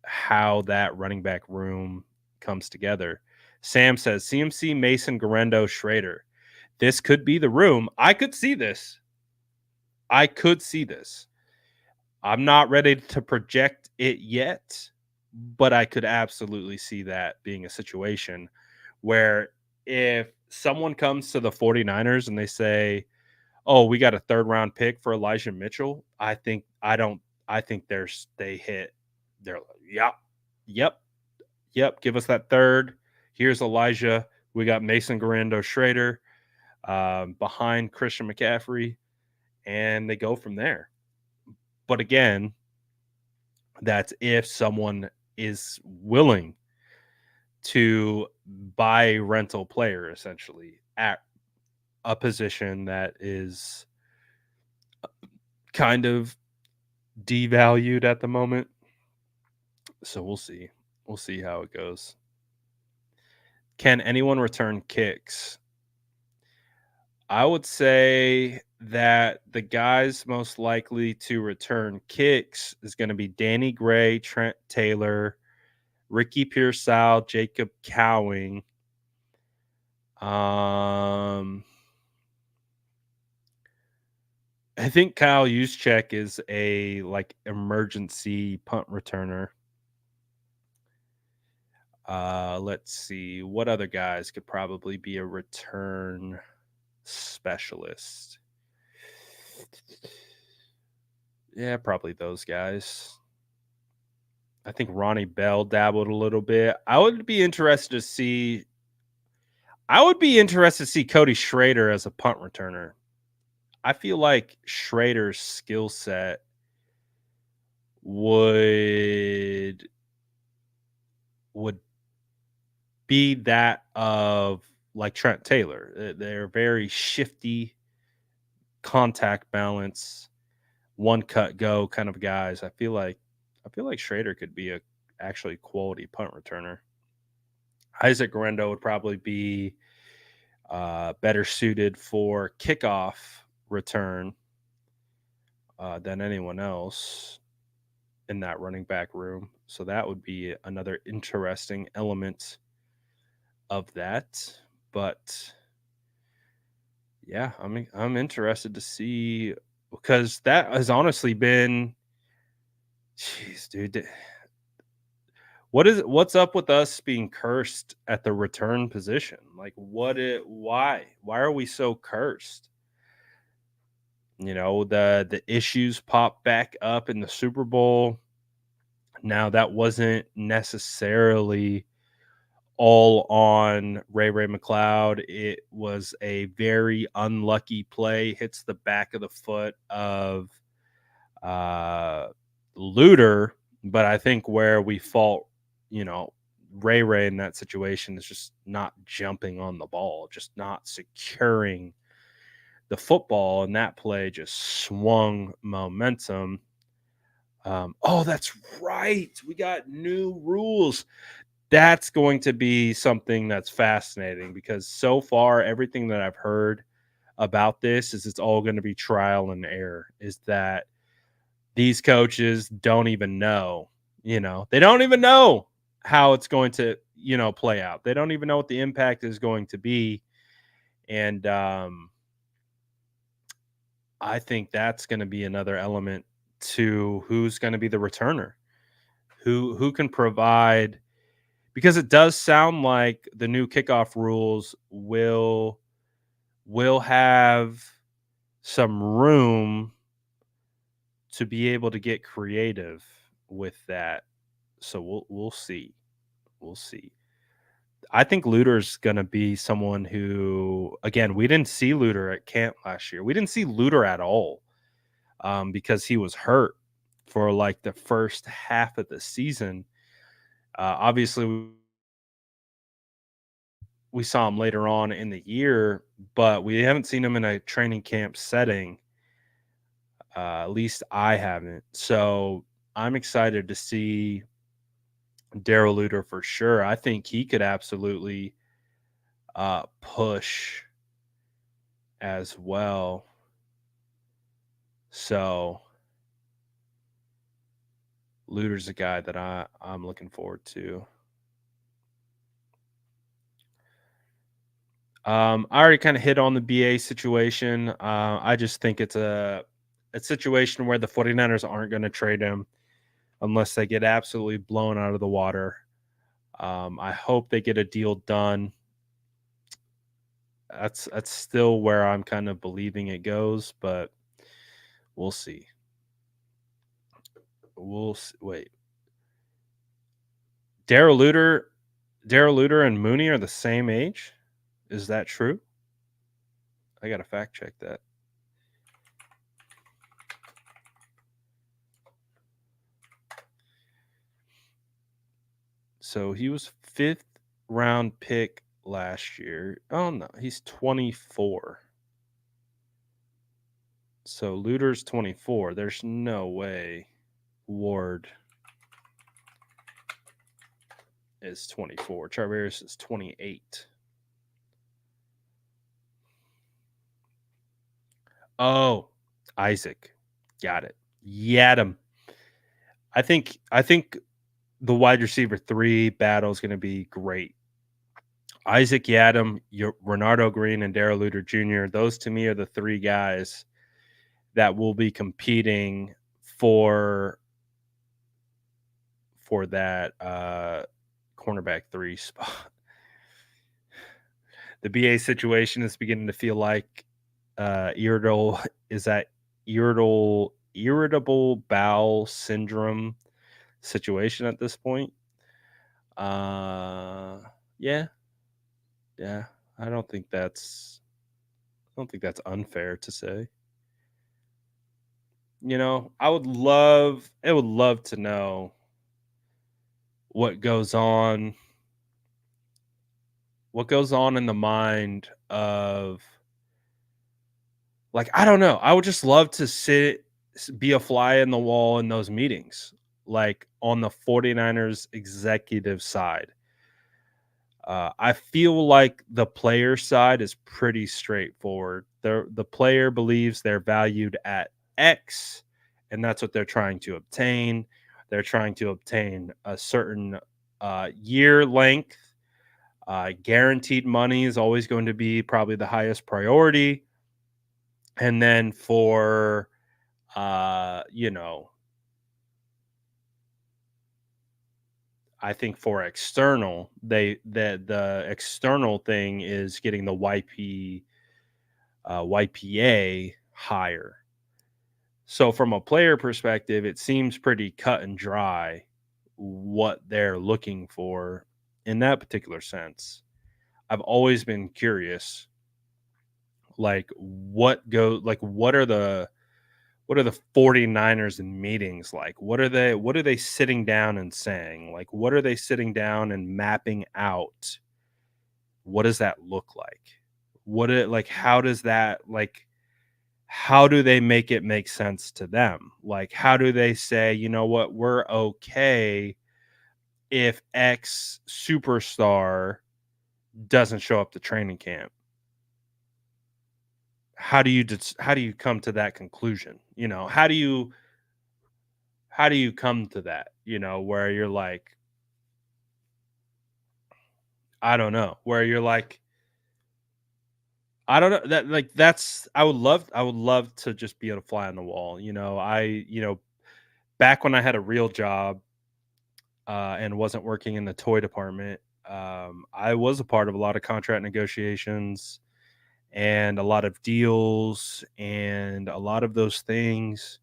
[SPEAKER 1] how that running back room comes together. Sam says CMC, Mason, Garendo, Schrader. This could be the room. I could see this. I could see this. I'm not ready to project it yet, but I could absolutely see that being a situation where if someone comes to the 49ers and they say, "Oh, we got a third round pick for Elijah Mitchell," I think they hit. They're like, "Yep, yep, yep. Give us that third. Here's Elijah. We got Mason Garando Schrader behind Christian McCaffrey, and they go from there." But again, that's if someone is willing to buy a rental player essentially at a position that is kind of devalued at the moment. So we'll see. We'll see how it goes. Can anyone return kicks? I would say that the guys most likely to return kicks is going to be Danny Gray, Trent Taylor, Ricky Pearsall, Jacob Cowing. I think Kyle Juszczyk is a like emergency punt returner. Let's see what other guys could probably be a return specialist. Yeah, probably those guys. I think Ronnie Bell dabbled a little bit. I would be interested to see Cody Schrader as a punt returner. I feel like Schrader's skill set would would be that of like Trent Taylor. They're very shifty, contact balance, one cut go kind of guys. I feel like Schrader could be a actually quality punt returner. Isaac Garendo would probably be better suited for kickoff return than anyone else in that running back room. So that would be another interesting element of that. But yeah, I'm interested to see because that has honestly been, jeez, dude. What's up with us being cursed at the return position? Like why are we so cursed? The issues pop back up in the Super Bowl. Now that wasn't necessarily all on Ray McLeod. It was a very unlucky play, hits the back of the foot of uh Luter, but I think where we fault, you know, Ray in that situation is just not jumping on the ball, just not securing the football, and that play just swung momentum. Oh, that's right. We got new rules. That's going to be something that's fascinating because so far everything that I've heard about this is it's all going to be trial and error. Is that these coaches don't even know, they don't even know how it's going to, play out. They don't even know what the impact is going to be. And I think that's going to be another element to who's going to be the returner, who can provide, because it does sound like the new kickoff rules will have some room to be able to get creative with that. So we'll see. We'll see. I think Luter's going to be someone who, again, we didn't see Luter at camp last year. We didn't see Luter at all because he was hurt for like the first half of the season. Obviously, we saw him later on in the year, but we haven't seen him in a training camp setting. At least I haven't. So I'm excited to see Daryl Luter for sure. I think he could absolutely push as well. So Luter's a guy that I'm looking forward to. I already kind of hit on the BA situation. I just think it's a situation where the 49ers aren't going to trade him unless they get absolutely blown out of the water. I hope they get a deal done. That's still where I'm kind of believing it goes, but we'll see. Wait, Daryl Luter, Daryl Luter and Mooney are the same age. Is that true? I gotta fact check that. So he was fifth round pick last year. Oh no, he's 24. So Luter's 24. There's no way Ward is 24. Charvarius is 28. Oh, Isaac. Got it. Yadam. I think the wide receiver 3 battle is going to be great. Isaac Yadam, Renardo Green, and Daryl Luter Jr. Those to me are the 3 guys that will be competing for that cornerback 3 spot. The BA situation is beginning to feel like irritable is that irritable bowel syndrome situation at this point. Uh yeah, yeah. I don't think that's unfair to say. I would love to know what goes on in the mind of, like, I don't know. I would just love to be a fly in the wall in those meetings, like on the 49ers executive side. I feel like the player side is pretty straightforward. The player believes they're valued at X, and that's what they're trying to obtain. They're trying to obtain a certain year length. Guaranteed money is always going to be probably the highest priority. And then for, you know, I think for external, the external thing is getting the YPA higher. So from a player perspective, it seems pretty cut and dry what they're looking for in that particular sense. I've always been curious, like what are the 49ers in meetings like? What are they sitting down and saying? Like, what are they sitting down and mapping out? What does that look like? How does that, like, how do they make it make sense to them? Like, how do they say, you know what, we're okay if X superstar doesn't show up to training camp? How do you come to that conclusion? How do you come to that, where you're like, I don't know, where you're like, I don't know, that, like, that's I would love to just be able to fly on the wall. Back when I had a real job and wasn't working in the toy department, I was a part of a lot of contract negotiations and a lot of deals and a lot of those things.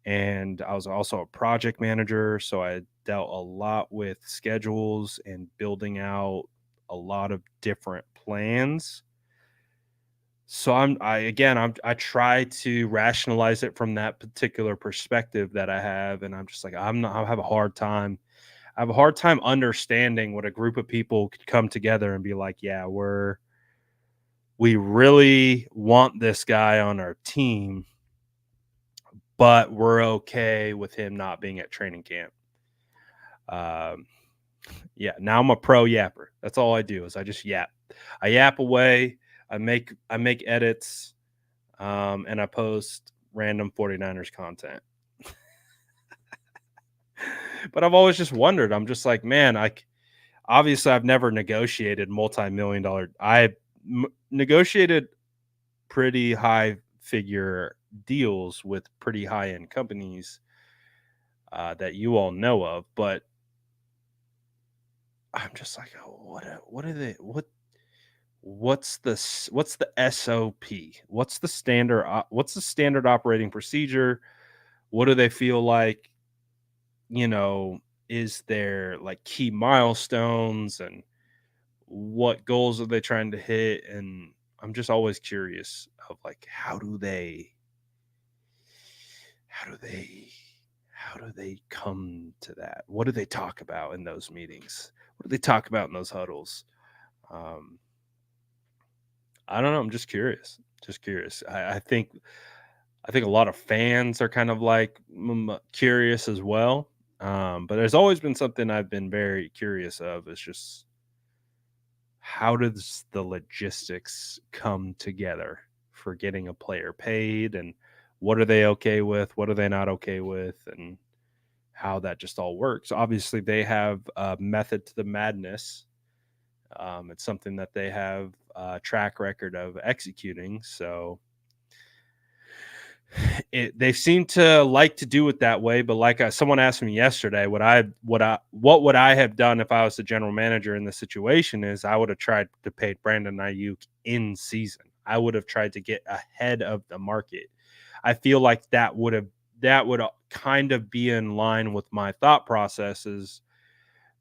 [SPEAKER 1] And I was also a project manager, so I dealt a lot with schedules and building out a lot of different plans. So I try to rationalize it from that particular perspective that I have, and I'm just like, I have a hard time. I have a hard time understanding what a group of people could come together and be like, yeah, we really want this guy on our team, but we're okay with him not being at training camp. Um, yeah, now I'm a pro yapper. That's all I do is I just yap. I yap away. I make edits, and I post random 49ers content. But I've always just wondered. I'm just like, man, obviously I've never negotiated multi-million dollar. Negotiated pretty high figure deals with pretty high end companies that you all know of, but I'm just like, oh, what are they? What's the SOP? What's the standard operating procedure? What do they feel like? You know, is there like key milestones and what goals are they trying to hit? And I'm just always curious of like how do they how do they come to that? What do they talk about in those meetings? What do they talk about in those huddles? Um, I don't know. I'm just curious. Just curious. I think a lot of fans are kind of like curious as well. But there's always been something I've been very curious of. Is just how does the logistics come together for getting a player paid, and what are they okay with? What are they not okay with? And how that just all works. Obviously, they have a method to the madness. It's something that they have a track record of executing. So they seem to like to do it that way. But like someone asked me yesterday, what would I have done if I was the general manager in the situation? Is I would have tried to pay Brandon Ayuk in season. I would have tried to get ahead of the market. I feel like that would kind of be in line with my thought processes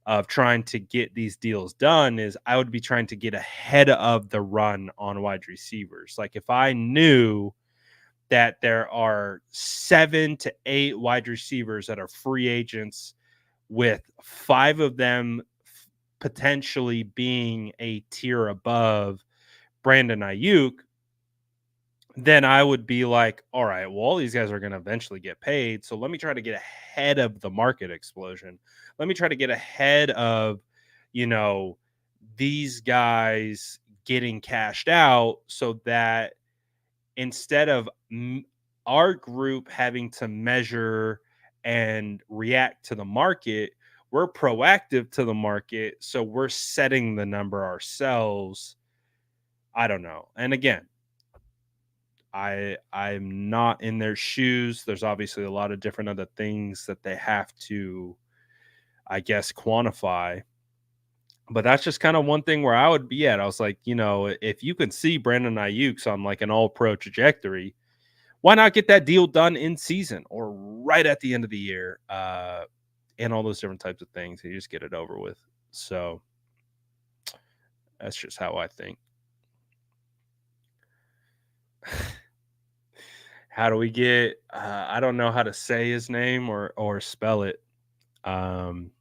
[SPEAKER 1] of trying to get these deals done. Is I would be trying to get ahead of the run on wide receivers. Like if I knew that there are 7 to 8 wide receivers that are free agents, with 5 of them potentially being a tier above Brandon Ayuk, then I would be like, all right, well, all these guys are going to eventually get paid. So let me try to get ahead of the market explosion. Let me try to get ahead of, you know, these guys getting cashed out so that instead of our group having to measure and react to the market, we're proactive to the market. So we're setting the number ourselves. I don't know. And again, I'm not in their shoes. There's obviously a lot of different other things that they have to, I guess, quantify. But that's just kind of one thing where I would be at. I was like, if you can see Brandon Ayuk's on like an all pro trajectory, why not get that deal done in season or right at the end of the year? And all those different types of things. You just get it over with. So that's just how I think. How do we get I don't know how to say his name or spell it. Um,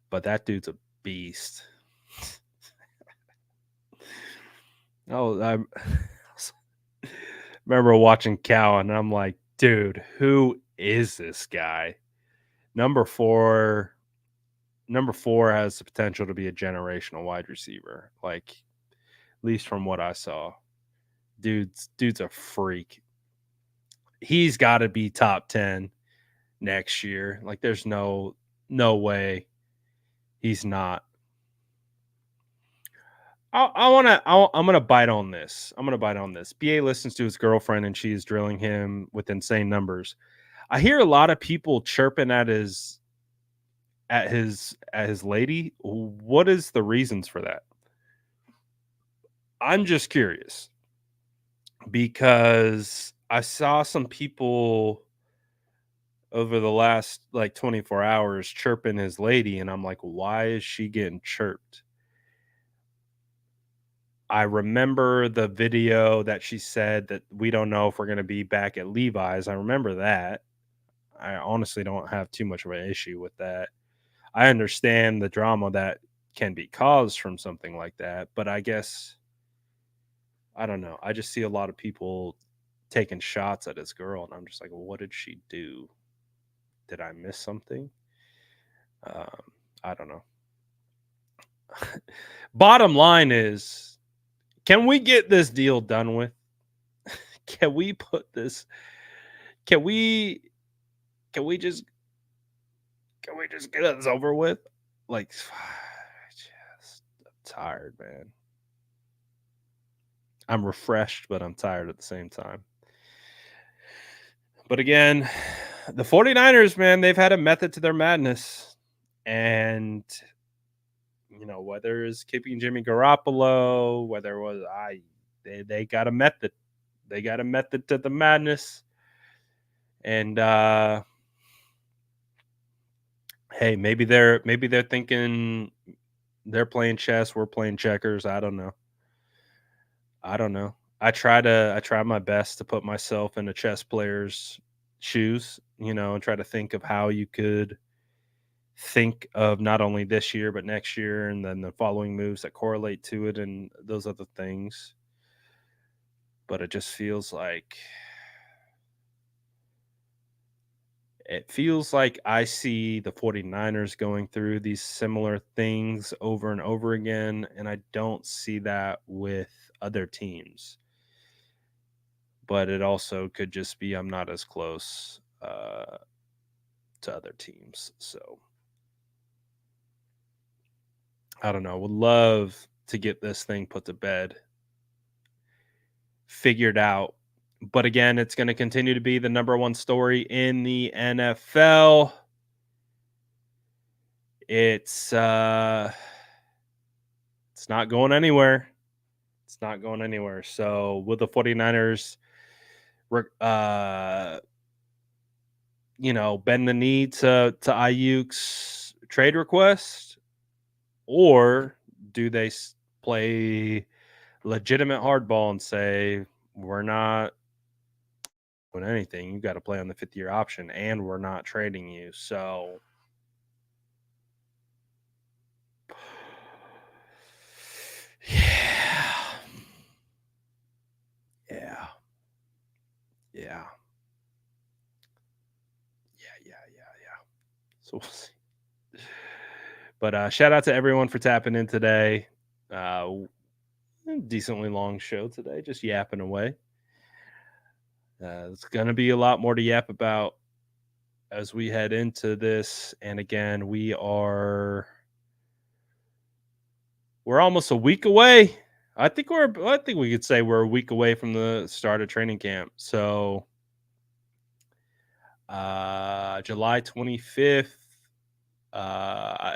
[SPEAKER 1] but that dude's a beast. Oh, I remember watching Cowan and I'm like, dude, who is this guy? Number 4 number 4 has the potential to be a generational wide receiver. Like at least from what I saw. Dude's a freak. He's got to be top 10 next year. Like there's no way he's not. I'm gonna bite on this. I'm gonna bite on this. BA listens to his girlfriend and she's drilling him with insane numbers. I hear a lot of people chirping at his lady. What is the reasons for that? I'm just curious because I saw some people over the last like 24 hours chirping his lady, and I'm like, why is she getting chirped? I remember the video that she said that we don't know if we're going to be back at Levi's. I remember that. I honestly don't have too much of an issue with that. I understand the drama that can be caused from something like that, but I guess I don't know. I just see a lot of people taking shots at his girl, and I'm just like, what did she do? Did I miss something? I don't know. Bottom line is, can we get this deal done with? Can we put this? Can we? Can we just? Can we just get this over with? Like, I'm tired, man. I'm refreshed, but I'm tired at the same time. But again, the 49ers, man, they've had a method to their madness. And, whether it's keeping Jimmy Garoppolo, whether it was they got a method. They got a method to the madness. And hey, maybe they're thinking they're playing chess, we're playing checkers. I don't know. I try my best to put myself in a chess player's shoes, and try to think of how you could think of not only this year but next year, and then the following moves that correlate to it, and those other things. But it just feels like I see the 49ers going through these similar things over and over again, and I don't see that with other teams. But it also could just be I'm not as close to other teams. So I don't know. Would love to get this thing put to bed, figured out. But again, it's going to continue to be the number one story in the NFL. It's not going anywhere. It's not going anywhere. So will the 49ers bend the knee to Aiyuk's trade request, or do they play legitimate hardball and say, we're not doing anything, you got to play on the 5th-year option, and we're not trading you? So yeah. So we'll see. But shout out to everyone for tapping in today. Decently long show today, just yapping away. It's going to be a lot more to yap about as we head into this. And again, we're almost a week away. I think we could say we're a week away from the start of training camp. So July 25th.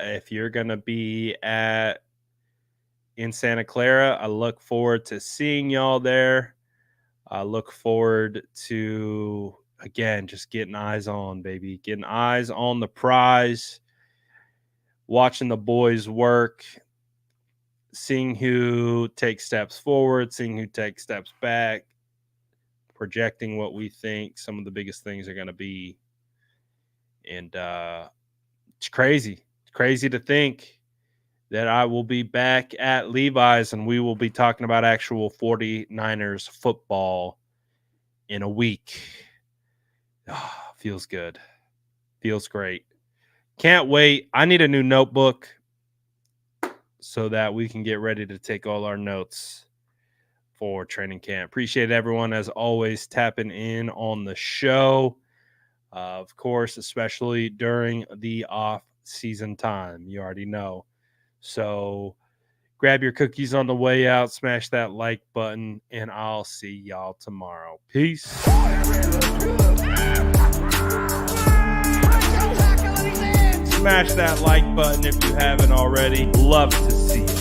[SPEAKER 1] If you're going to be in Santa Clara, I look forward to seeing y'all there. I look forward to, again, just getting eyes on, baby. Getting eyes on the prize. Watching the boys work. Seeing who takes steps forward. Seeing who takes steps back. Projecting what we think some of the biggest things are going to be. And it's crazy. It's crazy to think that I will be back at Levi's and we will be talking about actual 49ers football in a week. Oh, feels good. Feels great. Can't wait. I need a new notebook so that we can get ready to take all our notes for training camp. Appreciate everyone, as always, tapping in on the show. Of course, especially during the off-season time. You already know. So grab your cookies on the way out, smash that like button, and I'll see y'all tomorrow. Peace. Smash that like button if you haven't already. Love to see you.